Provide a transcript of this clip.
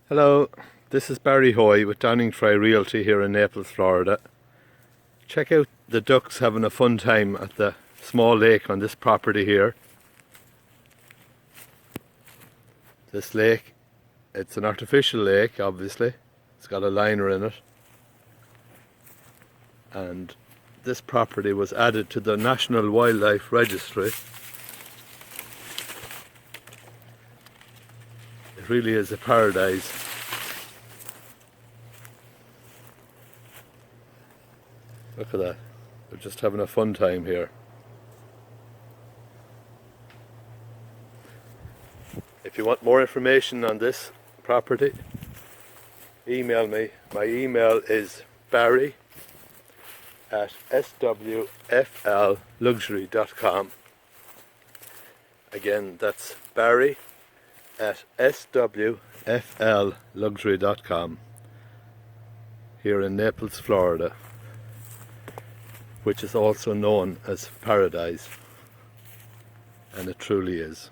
Hello, this is Barry Hoey with Fry Realty here in Naples, Florida. Check out the ducks having a fun time at the small lake on this property here. This lake, it's an artificial lake obviously, it's got a liner in it. And this property was added to the National Wildlife Registry. It really is a paradise. Look at that, they're just having a fun time here. If you want more information on this property, email me. My email is barry@swflluxury.com. Again, that's barry@swflluxury.com here in Naples, Florida, which is also known as paradise, and it truly is.